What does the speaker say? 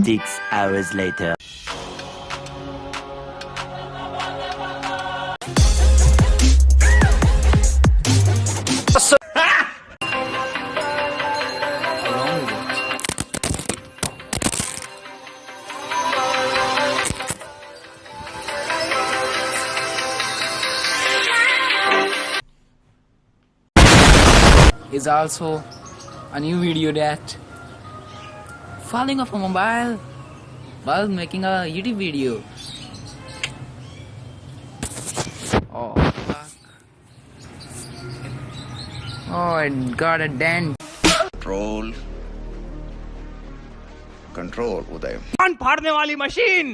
6 hours later. Is also a new video that falling off a mobile while making a YouTube video. Oh fuck. Oh, I got a dent. Control Uday. कान फाड़ने वाली machine